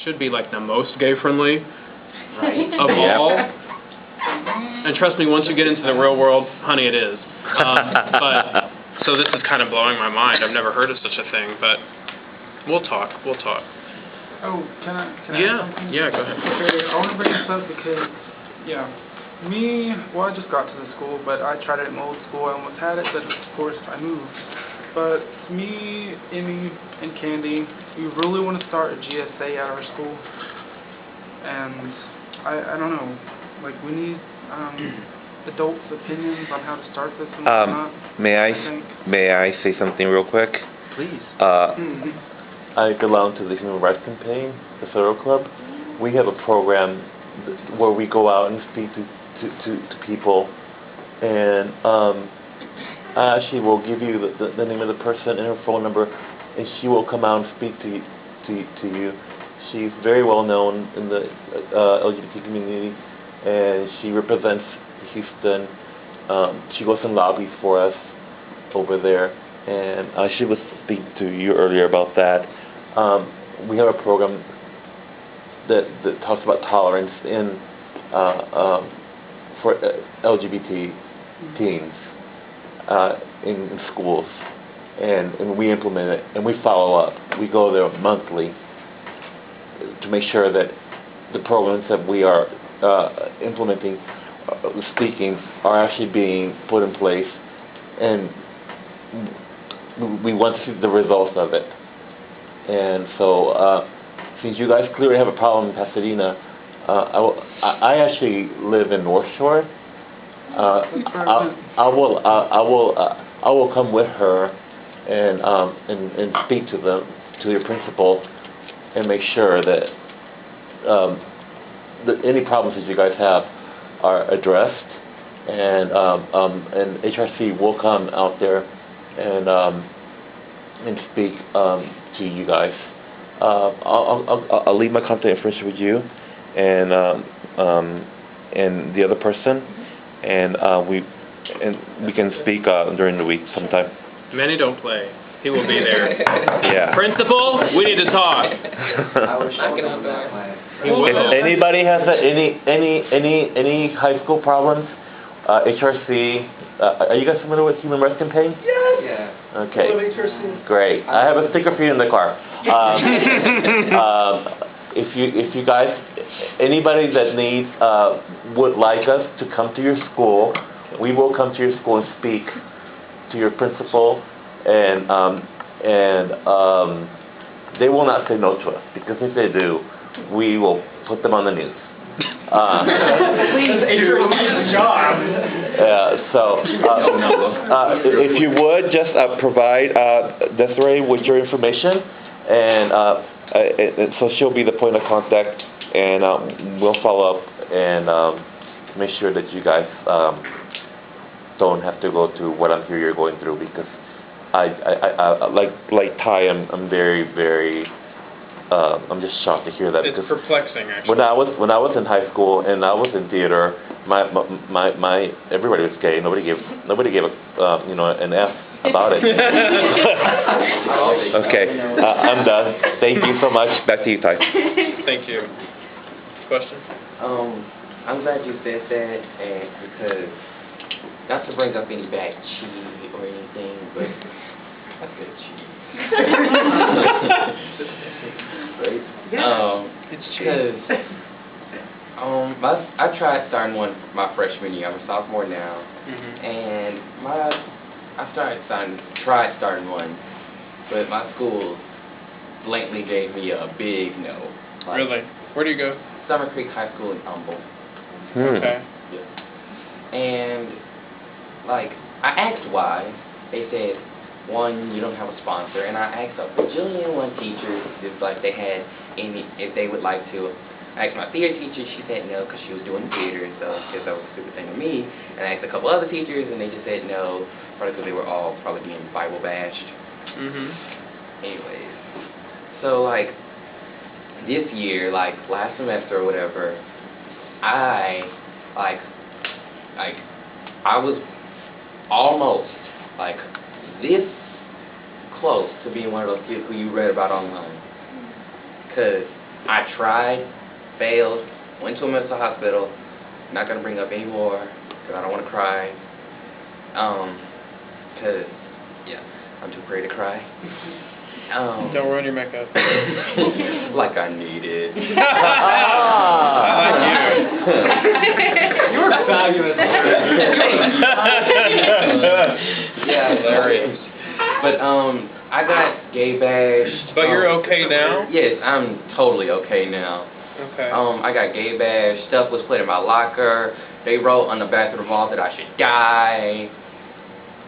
should be like the most gay-friendly of all. And trust me, once you get into the real world, honey, it is. But so this is kind of blowing my mind. I've never heard of such a thing, but we'll talk. We'll talk. Oh, can I add something? Yeah, go ahead. Okay, I want to bring this up because, I just got to the school, but I tried it in old school. I almost had it, but of course I moved. But me, Emmy, and Candy, we really want to start a GSA at our school. And I don't know, like we need adults' opinions on how to start this and whatnot. May I say something real quick? Please. I belong to the Human Rights Campaign, the Federal Club. We have a program where we go out and speak to people, and I actually will give you the name of the person and her phone number, and she will come out and speak to you. She's very well known in the LGBT community, and she represents Houston. She goes and lobbies for us over there, and she was speaking to you earlier about that. We have a program that talks about tolerance for LGBT teens in schools, and we implement it and we follow up. We go there monthly to make sure that the programs that we are implementing, speaking, are actually being put in place, and we want to see the results of it. And so, since you guys clearly have a problem in Pasadena, I actually live in North Shore. I will come with her and speak to your principal and make sure that any problems that you guys have are addressed, and HRC will come out there and speak to you guys. I'll leave my contact information with you and the other person, and we can speak during the week sometime. Manny, don't play. He will be there. Yeah. Principal, we need to talk. If anybody has any high school problems, HRC. Are you guys familiar with Human Rights Campaign? Yes. Yeah. Okay. Great. I have a sticker for you in the car. If you guys, anybody that needs, would like us to come to your school, we will come to your school and speak to your principal, and they will not say no to us, because if they do, we will put them on the news. So if you would just provide Desiree with your information, and so she'll be the point of contact, and we'll follow up and make sure that you guys don't have to go through what I'm sure you're going through, because I like Tye, I'm very I'm just shocked to hear that. It's perplexing, actually. When I was in high school and I was in theater, my everybody was gay. Nobody gave an F about it. Okay, I'm done. Thank you so much. Back to you, Tye. Thank you. Question? I'm glad you said that, and because not to bring up any bad cheese or anything, but I said cheese. Right? It's because I tried starting one my freshman year. I'm a sophomore now, and I tried starting one, but my school blatantly gave me a big no. Like, really? Where do you go? Summer Creek High School in Humboldt. Okay. Yeah. And like I asked why, they said, one, you don't have a sponsor, and I asked a bajillion teachers if they had if they would like to. I asked my theater teacher, she said no because she was doing theater, so I guess that was a stupid thing to me. And I asked a couple other teachers, and they just said no, probably because they were all probably being Bible bashed. Anyways, so this year, last semester or whatever, I was almost this close to being one of those kids who you read about online. Because I tried, failed, went to a mental hospital. Not gonna bring up anymore because I don't want to cry. Cause yeah, I'm too afraid to cry. Don't ruin your makeup. Like I need it. I like you. You're fabulous. Yeah, hilarious. But I got gay bashed. But you're okay now? Yes, I'm totally okay now. Okay. I got gay bashed. Stuff was put in my locker. They wrote on the back of the wall that I should die,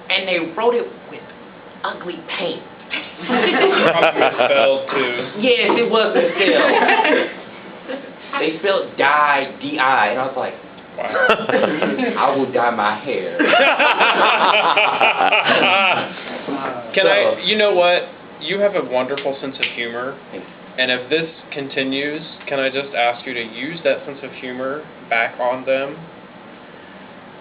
and they wrote it with ugly paint. Probably spelled too. Yes, it wasn't spelled. They spelled die, D-I, and I was like, Wow. I will dye my hair. Can I, you know what? You have a wonderful sense of humor. And if this continues, can I just ask you to use that sense of humor back on them?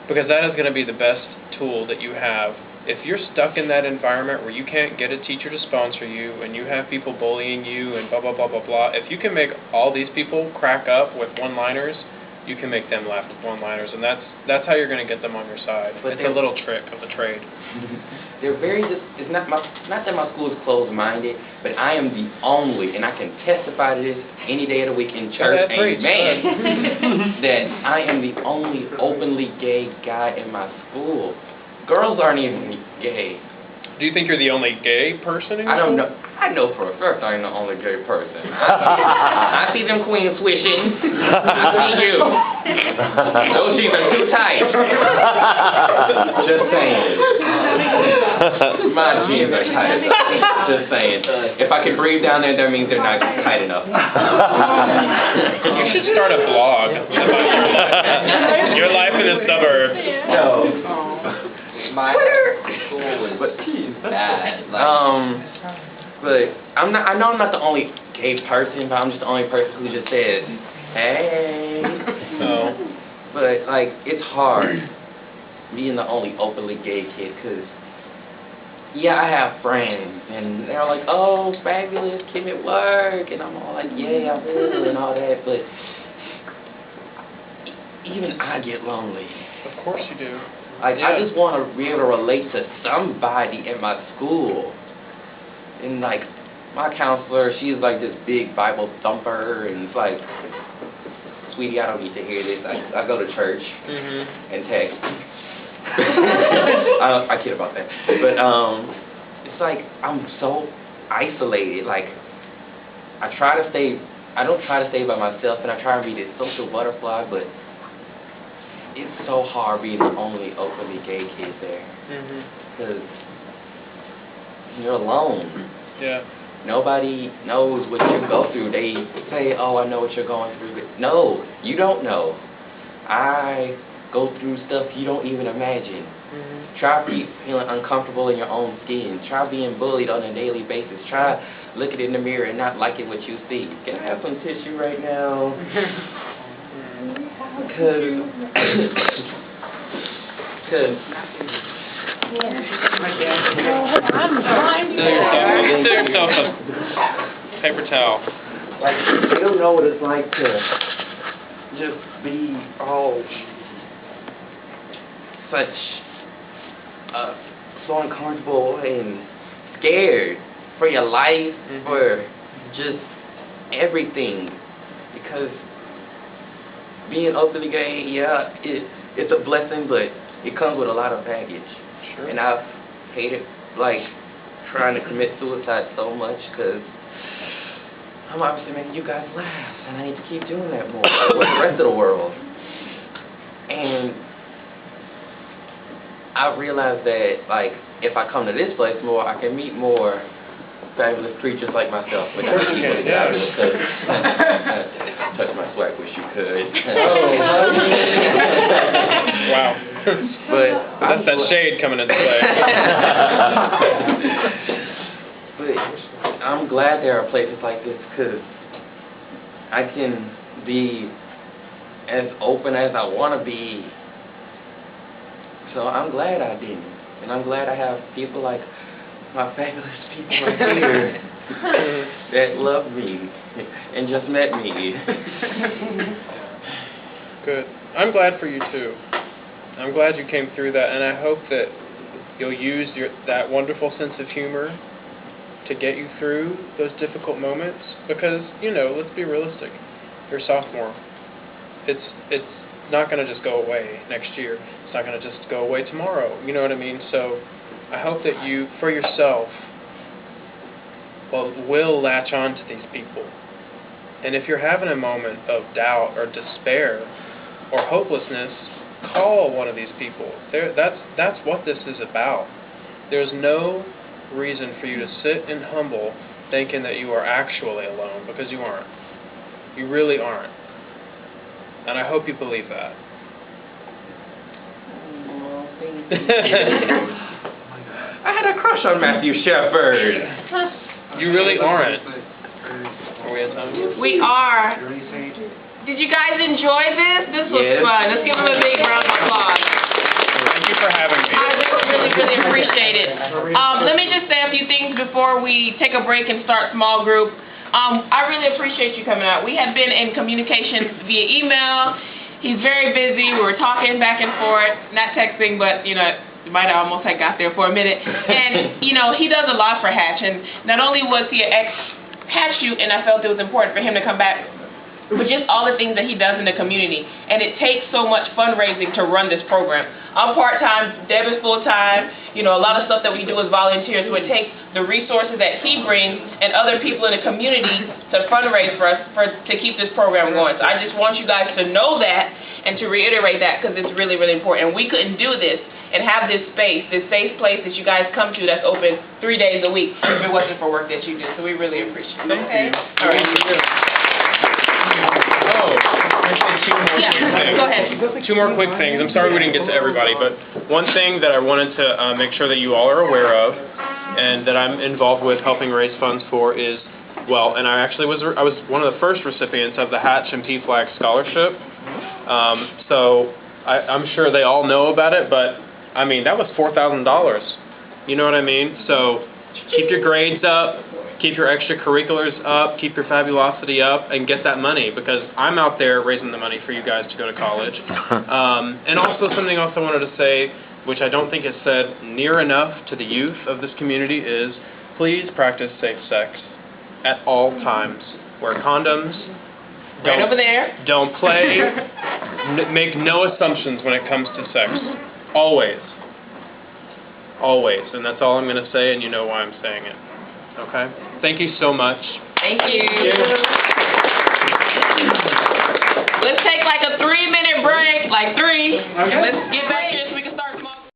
Because that is going to be the best tool that you have. If you're stuck in that environment where you can't get a teacher to sponsor you and you have people bullying you and blah, blah, blah, blah, blah, if you can make all these people crack up with one-liners, you can make them laugh with one-liners. And that's how you're going to get them on your side. But it's a little trick of the trade. They're very, it's not that my school is closed-minded, but I am the only, and I can testify to this any day of the week in church, amen, that I am the only openly gay guy in my school. Girls aren't even gay. Do you think you're the only gay person in your I don't school? know. I know for a fact I ain't the only gay person. I see them queens swishing. I see you. Those jeans are too tight. Just saying. My jeans are tight. Just saying. If I can breathe down there, that means they're not tight enough. You should start a blog about your life in the suburbs. No. My school was bad. But I'm not. I know I'm not the only gay person, but I'm just the only person who just says, "Hey." Oh. But like, it's hard being the only openly gay kid, cause yeah, I have friends, and they're like, "Oh, fabulous, Kim at work," and I'm all like, "Yeah, I'm cool," and all that. But even I get lonely. Of course you do. Like, Yeah. I just want to be able to relate to somebody in my school. And, like, my counselor, she's like this big Bible thumper, and it's like, sweetie, I don't need to hear this. I go to church and text. I kid about that. But, it's like, I'm so isolated. Like, I don't try to stay by myself, and I try to be this social butterfly, but it's so hard being the only openly gay kid there. Because you're alone. Yeah. Nobody knows what you go through. They say, "Oh, I know what you're going through." But no, you don't know. I go through stuff you don't even imagine. Try feeling uncomfortable in your own skin. Try being bullied on a daily basis. Try looking in the mirror and not liking what you see. Can I have some tissue right now? Cause Fill yourself a paper towel. like, you don't know what it's like to just be all so uncomfortable and scared for your life, for just everything, because being openly gay, yeah, it's a blessing, but it comes with a lot of baggage. Sure. And I've hated, like, trying to commit suicide so much, because I'm obviously making you guys laugh, and I need to keep doing that more with the rest of the world. And I realized that, like, if I come to this place more, I can meet more fabulous creatures like myself. But that's really fabulous, because touch my swag, wish you could. Wow. But That's that shade coming into play. But I'm glad there are places like this, because I can be as open as I want to be. So I'm glad I didn't. And I'm glad I have people like my fabulous people right here that love me and just met me. Good. I'm glad for you too. I'm glad you came through that, and I hope that you'll use that wonderful sense of humor to get you through those difficult moments, because, let's be realistic. You're a sophomore. It's not going to just go away next year. It's not going to just go away tomorrow. You know what I mean? So I hope that you, for yourself, will latch on to these people. And if you're having a moment of doubt or despair or hopelessness, call one of these people. That's what this is about. There's no reason for you to sit and humble thinking that you are actually alone, because you aren't. You really aren't. And I hope you believe that. Oh, thank you. I had a crush on Matthew Shepard. You really aren't. Are we at time? We are. Did you guys enjoy this? This was fun. Let's give them a big round of applause. Thank you for having me. I really appreciate it. Let me just say a few things before we take a break and start small group. I really appreciate you coming out. We have been in communication via email. He's very busy. We were talking back and forth, not texting, but, you might have almost got there for a minute. And, he does a lot for Hatch. And not only was he an ex-Hatch student, and I felt it was important for him to come back, but just all the things that he does in the community. And it takes so much fundraising to run this program. I'm part-time, Deb is full-time. A lot of stuff that we do as volunteers. So it takes the resources that he brings and other people in the community to fundraise for us to keep this program going. So I just want you guys to know that and to reiterate that, because it's really, really important. And we couldn't do this and have this space, this safe place that you guys come to that's open 3 days a week if it wasn't for work that you do. So we really appreciate it. Okay? All right. Go ahead. Two more quick things. I'm sorry we didn't get to everybody, but one thing that I wanted to make sure that you all are aware of, and that I'm involved with helping raise funds for, is, and I was one of the first recipients of the Hatch and P-Flag Scholarship. So I'm sure they all know about it, but I mean, that was $4,000. You know what I mean? So keep your grades up. Keep your extracurriculars up, keep your fabulosity up, and get that money, because I'm out there raising the money for you guys to go to college. And also something else I wanted to say, which I don't think is said near enough to the youth of this community, is please practice safe sex at all times. Wear condoms. Right over there. Don't play. Make no assumptions when it comes to sex. Always. Always. And that's all I'm going to say, and you know why I'm saying it. Okay? Thank you so much. Thank you. Let's take like a 3-minute break, like 3, and let's get back to